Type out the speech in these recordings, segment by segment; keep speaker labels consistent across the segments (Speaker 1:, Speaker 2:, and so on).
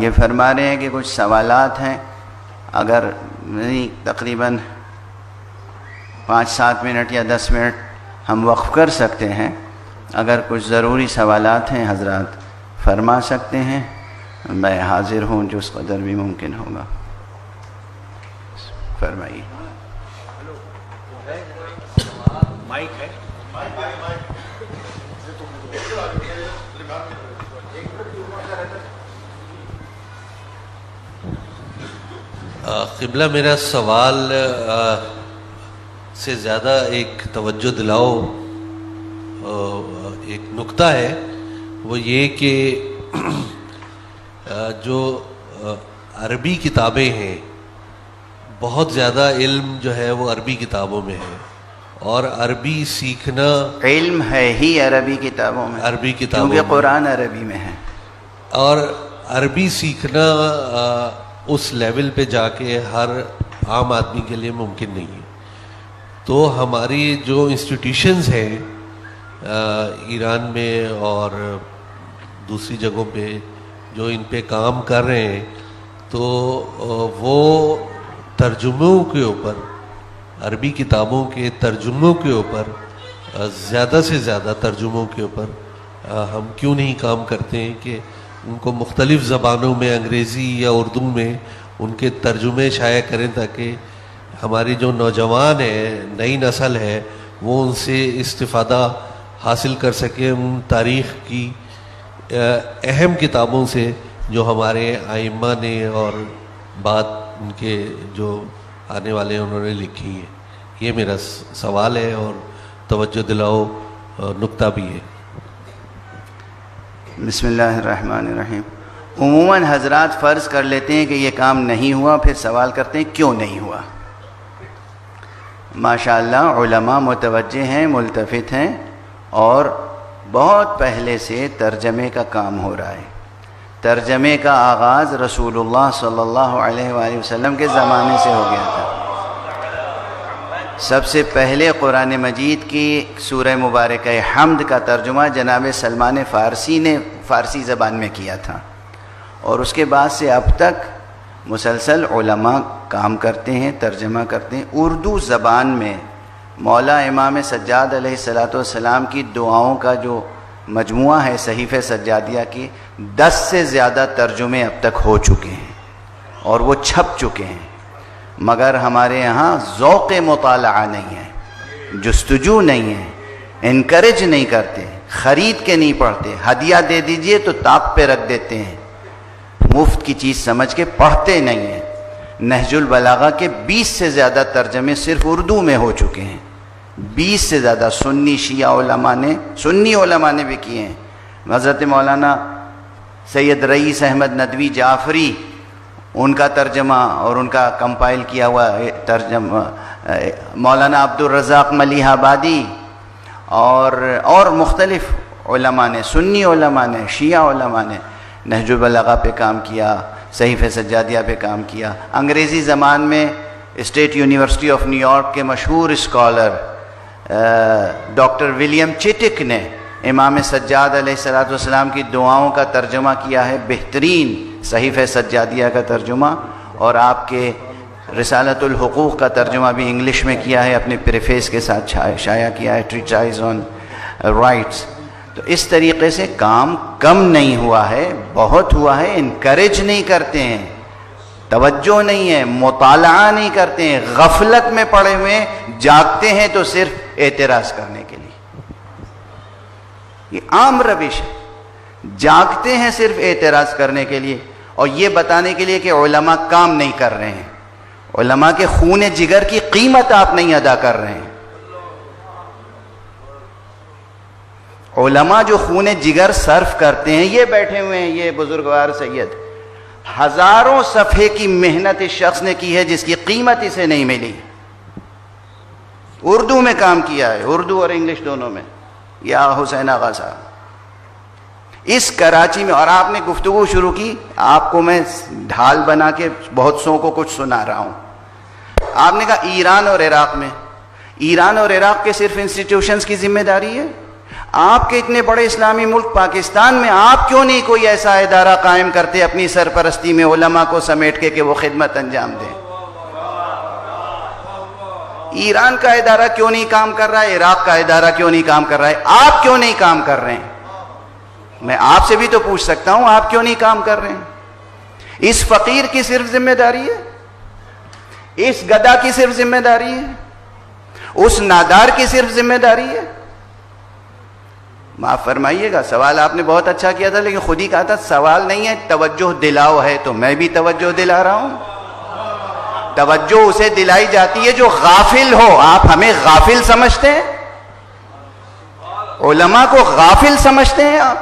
Speaker 1: یہ فرما رہے ہیں کہ کچھ سوالات ہیں، اگر تقریباً 5-7 منٹ یا 10 منٹ ہم وقف کر سکتے ہیں. اگر کچھ ضروری سوالات ہیں حضرات فرما سکتے ہیں، میں حاضر ہوں جس قدر بھی ممکن ہوگا. فرمائیے.
Speaker 2: قبلہ میرا سوال سے زیادہ ایک توجہ دلاؤ ایک نکتہ ہے، وہ یہ کہ جو عربی کتابیں ہیں بہت زیادہ علم جو ہے وہ عربی کتابوں میں ہے، اور عربی سیکھنا
Speaker 1: علم ہے ہی عربی کتابوں میں،
Speaker 2: عربی کتابوں
Speaker 1: کیونکہ
Speaker 2: میں،
Speaker 1: قرآن عربی میں ہے،
Speaker 2: اور عربی سیکھنا اس لیول پہ جا کے ہر عام آدمی کے لیے ممکن نہیں ہے. تو ہماری جو انسٹیٹیوشنز ہیں ایران میں اور دوسری جگہوں پہ جو ان پہ کام کر رہے ہیں، تو وہ ترجموں کے اوپر، عربی کتابوں کے ترجموں کے اوپر، زیادہ سے زیادہ ترجموں کے اوپر ہم کیوں نہیں کام کرتے ہیں کہ ان کو مختلف زبانوں میں، انگریزی یا اردو میں ان کے ترجمے شائع کریں، تاکہ ہماری جو نوجوان ہے، نئی نسل ہے، وہ ان سے استفادہ حاصل کر سکے ان تاریخ کی اہم کتابوں سے جو ہمارے ائمہ نے اور بعد ان کے جو آنے والے انہوں نے لکھی ہیں. یہ میرا سوال ہے اور توجہ دلاؤ نکتہ بھی ہے.
Speaker 1: بسم اللہ الرحمن الرحیم. عموماً حضرات فرض کر لیتے ہیں کہ یہ کام نہیں ہوا، پھر سوال کرتے ہیں کیوں نہیں ہوا. ماشاءاللہ علماء متوجہ ہیں، ملتفت ہیں، اور بہت پہلے سے ترجمے کا کام ہو رہا ہے. ترجمے کا آغاز رسول اللہ صلی اللہ علیہ وآلہ وسلم کے زمانے سے ہو گیا تھا. سب سے پہلے قرآن مجید کی سورہ مبارکہ حمد کا ترجمہ جناب سلمان فارسی نے فارسی زبان میں کیا تھا، اور اس کے بعد سے اب تک مسلسل علماء کام کرتے ہیں، ترجمہ کرتے ہیں. اردو زبان میں مولا امام سجاد علیہ السلام کی دعاؤں کا جو مجموعہ ہے صحیفہ سجادیہ کی، 10 سے زیادہ ترجمے اب تک ہو چکے ہیں اور وہ چھپ چکے ہیں. مگر ہمارے یہاں ذوق مطالعہ نہیں ہے، جستجو نہیں ہے، انکریج نہیں کرتے، خرید کے نہیں پڑھتے. ہدیہ دے دیجئے تو طاق پہ رکھ دیتے ہیں، مفت کی چیز سمجھ کے پڑھتے نہیں ہیں. نہج البلاغہ کے 20 سے زیادہ ترجمے صرف اردو میں ہو چکے ہیں، 20 سے زیادہ. سنی علماء نے بھی کیے ہیں. حضرت مولانا سید رئیس احمد ندوی جعفری، ان کا ترجمہ اور ان کا کمپائل کیا ہوا ترجمہ، مولانا عبد الرزاق ملیح آبادی اور مختلف علماء نے، سنی علماء نے، شیعہ علماء نے نہج البلاغہ پہ کام کیا، صحیفہ سجادیہ پہ کام کیا. انگریزی زبان میں state university of new York کے مشہور اسکالر ڈاکٹر ولیم چٹک نے امام سجاد علیہ السلام کی دعاؤں کا ترجمہ کیا ہے، بہترین صحیفہ سجادیہ کا ترجمہ. اور آپ کے رسالۃ الحقوق کا ترجمہ بھی انگلش میں کیا ہے، اپنے پریفیس کے ساتھ شائع کیا ہے، ٹریٹائز آن رائٹس. تو اس طریقے سے کام کم نہیں ہوا ہے، بہت ہوا ہے. انکریج نہیں کرتے ہیں، توجہ نہیں ہے، مطالعہ نہیں کرتے ہیں، غفلت میں پڑے ہوئے جاگتے ہیں تو صرف اعتراض کرنے کے لیے. یہ عام روش ہے، جاگتے ہیں صرف اعتراض کرنے کے لیے اور یہ بتانے کے لیے کہ علماء کام نہیں کر رہے ہیں. علماء کے خون جگر کی قیمت آپ نہیں ادا کر رہے ہیں. علماء جو خون جگر صرف کرتے ہیں، یہ بیٹھے ہوئے ہیں، یہ بزرگوار سید، ہزاروں صفحے کی محنت اس شخص نے کی ہے جس کی قیمت اسے نہیں ملی. اردو میں کام کیا ہے، اردو اور انگلش دونوں میں. یا حسین آغا صاحب اس کراچی میں، اور آپ نے گفتگو شروع کی، آپ کو میں ڈھال بنا کے بہت سو کو کچھ سنا رہا ہوں. آپ نے کہا ایران اور عراق میں، ایران اور عراق کے صرف انسٹیٹیوشنز کی ذمہ داری ہے. آپ کے اتنے بڑے اسلامی ملک پاکستان میں آپ کیوں نہیں کوئی ایسا ادارہ قائم کرتے اپنی سرپرستی میں علماء کو سمیٹ کے کہ وہ خدمت انجام دیں؟ ایران کا ادارہ کیوں نہیں کام کر رہا ہے؟ عراق کا ادارہ کیوں نہیں کام کر رہا ہے؟ آپ کیوں نہیں کام کر رہے ہیں؟ میں آپ سے بھی تو پوچھ سکتا ہوں، آپ کیوں نہیں کام کر رہے ہیں؟ اس فقیر کی صرف ذمہ داری ہے؟ اس گدھا کی صرف ذمہ داری ہے؟ اس نادار کی صرف ذمہ داری ہے؟ معاف فرمائیے گا، سوال آپ نے بہت اچھا کیا تھا، لیکن خود ہی کہا تھا سوال نہیں ہے، توجہ دلاؤ ہے، تو میں بھی توجہ دلا رہا ہوں۔ توجہ اسے دلائی جاتی ہے جو غافل ہو۔ آپ ہمیں غافل سمجھتے ہیں؟ علماء کو غافل سمجھتے ہیں آپ؟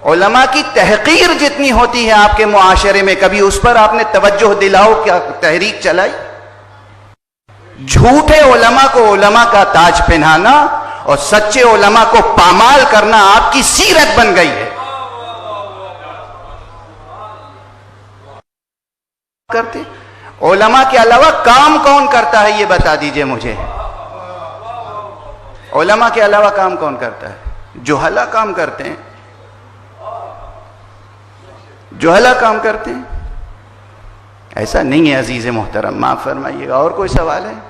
Speaker 1: علماء کی تحقیر جتنی ہوتی ہے آپ کے معاشرے میں، کبھی اس پر آپ نے توجہ دلاؤ کیا تحریک چلائی؟ جھوٹے علماء کو علماء کا تاج پہنانا اور سچے علماء کو پامال کرنا آپ کی سیرت بن گئی ہے۔ کرتے علماء کے علاوہ کام کون کرتا ہے یہ بتا دیجئے مجھے۔ علماء کے علاوہ کام کون کرتا ہے؟ جہلا کام کرتے ہیں، جہلا کام کرتے ہیں۔ ایسا نہیں ہے عزیز محترم، معاف فرمائیے گا۔ اور کوئی سوال ہے؟